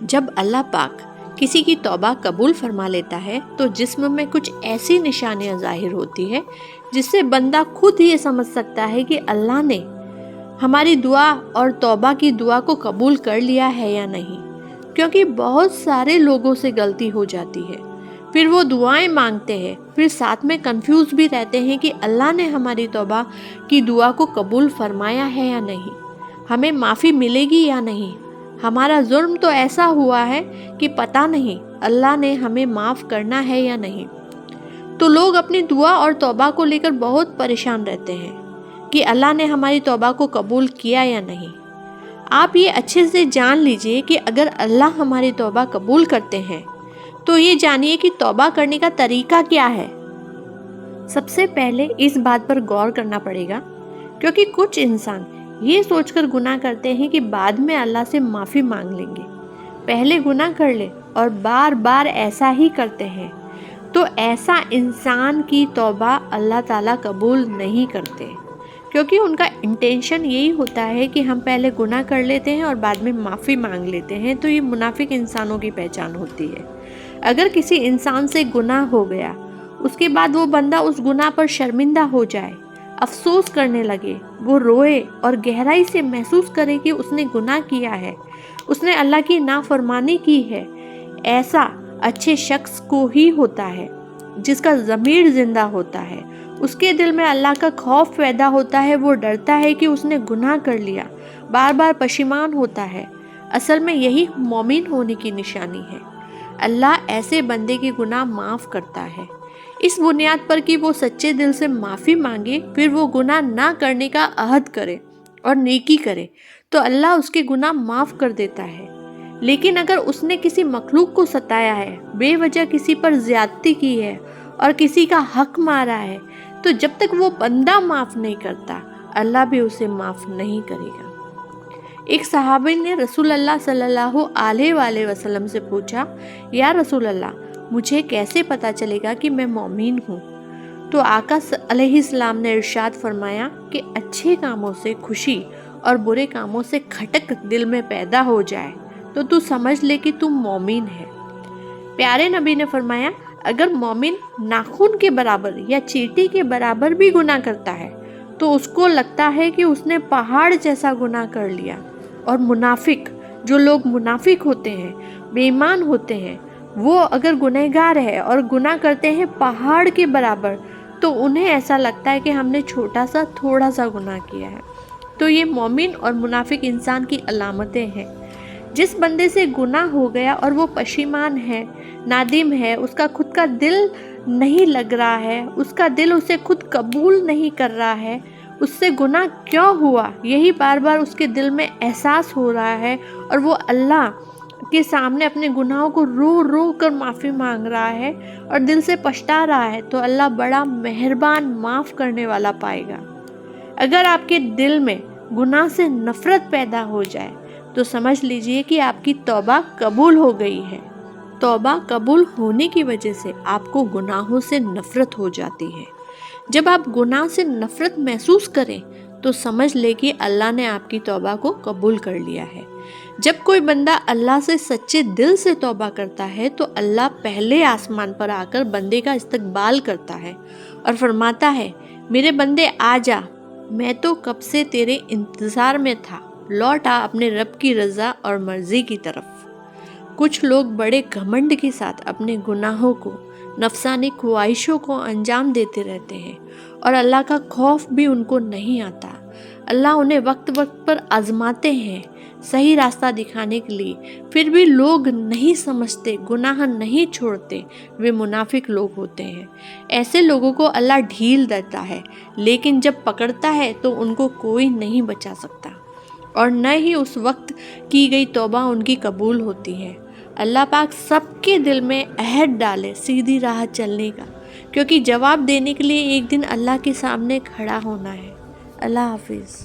جب اللہ پاک کسی کی توبہ قبول فرما لیتا ہے تو جسم میں کچھ ایسی نشانیاں ظاہر ہوتی ہے جس سے بندہ خود یہ سمجھ سکتا ہے کہ اللہ نے ہماری دعا اور توبہ کی دعا کو قبول کر لیا ہے یا نہیں، کیونکہ بہت سارے لوگوں سے غلطی ہو جاتی ہے، پھر وہ دعائیں مانگتے ہیں، پھر ساتھ میں کنفیوز بھی رہتے ہیں کہ اللہ نے ہماری توبہ کی دعا کو قبول فرمایا ہے یا نہیں، ہمیں معافی ملے گی یا نہیں، ہمارا جرم تو ایسا ہوا ہے کہ پتہ نہیں اللہ نے ہمیں معاف کرنا ہے یا نہیں۔ تو لوگ اپنی دعا اور توبہ کو لے کر بہت پریشان رہتے ہیں کہ اللہ نے ہماری توبہ کو قبول کیا یا نہیں۔ آپ یہ اچھے سے جان لیجئے کہ اگر اللہ ہماری توبہ قبول کرتے ہیں تو یہ جانیے کہ توبہ کرنے کا طریقہ کیا ہے۔ سب سے پہلے اس بات پر غور کرنا پڑے گا، کیونکہ کچھ انسان یہ سوچ کر گناہ کرتے ہیں کہ بعد میں اللہ سے معافی مانگ لیں گے، پہلے گناہ کر لے اور بار بار ایسا ہی کرتے ہیں، تو ایسا انسان کی توبہ اللہ تعالیٰ قبول نہیں کرتے، کیونکہ ان کا انٹینشن یہی ہوتا ہے کہ ہم پہلے گناہ کر لیتے ہیں اور بعد میں معافی مانگ لیتے ہیں، تو یہ منافق انسانوں کی پہچان ہوتی ہے۔ اگر کسی انسان سے گناہ ہو گیا، اس کے بعد وہ بندہ اس گناہ پر شرمندہ ہو جائے، افسوس کرنے لگے، وہ روئے اور گہرائی سے محسوس کرے کہ اس نے گناہ کیا ہے، اس نے اللہ کی نافرمانی کی ہے، ایسا اچھے شخص کو ہی ہوتا ہے جس کا ضمیر زندہ ہوتا ہے، اس کے دل میں اللہ کا خوف پیدا ہوتا ہے، وہ ڈرتا ہے کہ اس نے گناہ کر لیا، بار بار پشیمان ہوتا ہے۔ اصل میں یہی مومن ہونے کی نشانی ہے۔ اللہ ایسے بندے کے گناہ معاف کرتا ہے اس بنیاد پر کہ وہ سچے دل سے معافی مانگے، پھر وہ گناہ نہ کرنے کا عہد کرے اور نیکی کرے تو اللہ اس کے گناہ معاف کر دیتا ہے۔ لیکن اگر اس نے کسی مخلوق کو ستایا ہے، بے وجہ کسی پر زیادتی کی ہے اور کسی کا حق مارا ہے، تو جب تک وہ بندہ معاف نہیں کرتا، اللہ بھی اسے معاف نہیں کرے گا۔ ایک صحابی نے رسول اللہ صلی اللہ علیہ وآلہ وسلم سے پوچھا، یا رسول اللہ، مجھے کیسے پتا چلے گا کہ میں مومن ہوں؟ تو آقا علیہ السلام نے ارشاد فرمایا کہ اچھے کاموں سے خوشی اور برے کاموں سے کھٹک دل میں پیدا ہو جائے تو سمجھ لے کہ تم مومن ہے۔ پیارے نبی نے فرمایا، اگر مومن ناخن کے برابر یا چیٹی کے برابر بھی گناہ کرتا ہے تو اس کو لگتا ہے کہ اس نے پہاڑ جیسا گناہ کر لیا، اور منافق، جو لوگ منافق ہوتے ہیں، بے ایمان ہوتے ہیں، وہ اگر گنہگار ہے اور گناہ کرتے ہیں پہاڑ کے برابر تو انہیں ایسا لگتا ہے کہ ہم نے تھوڑا سا گناہ کیا ہے۔ تو یہ مومن اور منافق انسان کی علامتیں ہیں۔ جس بندے سے گناہ ہو گیا اور وہ پشیمان ہے، نادم ہے، اس کا خود کا دل نہیں لگ رہا ہے، اس کا دل اسے خود قبول نہیں کر رہا ہے، اس سے گناہ کیوں ہوا یہی بار بار اس کے دل میں احساس ہو رہا ہے، اور وہ اللہ کے سامنے اپنے گناہوں کو رو رو کر معافی مانگ رہا ہے اور دل سے پچھتا رہا ہے، تو اللہ بڑا مہربان معاف کرنے والا پائے گا۔ اگر آپ کے دل میں گناہ سے نفرت پیدا ہو جائے تو سمجھ لیجئے کہ آپ کی توبہ قبول ہو گئی ہے۔ توبہ قبول ہونے کی وجہ سے آپ کو گناہوں سے نفرت ہو جاتی ہے۔ جب آپ گناہ سے نفرت محسوس کریں تو سمجھ لے کہ اللہ نے آپ کی توبہ کو قبول کر لیا ہے۔ جب کوئی بندہ اللہ سے سچے دل سے توبہ کرتا ہے تو اللہ پہلے آسمان پر آ کر بندے کا استقبال کرتا ہے اور فرماتا ہے، میرے بندے آ جا، میں تو کب سے تیرے انتظار میں تھا، لوٹ آ اپنے رب کی رضا اور مرضی کی طرف۔ کچھ لوگ بڑے گھمنڈ کے ساتھ اپنے گناہوں کو، نفسانی خواہشوں کو انجام دیتے رہتے ہیں، اور اللہ کا خوف بھی ان کو نہیں آتا۔ اللہ انہیں وقت وقت پر آزماتے ہیں صحیح راستہ دکھانے کے لیے، پھر بھی لوگ نہیں سمجھتے، گناہ نہیں چھوڑتے، وہ منافق لوگ ہوتے ہیں۔ ایسے لوگوں کو اللہ ڈھیل دیتا ہے، لیکن جب پکڑتا ہے تو ان کو کوئی نہیں بچا سکتا، اور نہ ہی اس وقت کی گئی توبہ ان کی قبول ہوتی ہے۔ اللہ پاک سب کے دل میں عہد ڈالے سیدھی راہ چلنے کا، کیونکہ جواب دینے کے لیے ایک دن اللہ کے سامنے کھڑا ہونا ہے۔ اللہ حافظ۔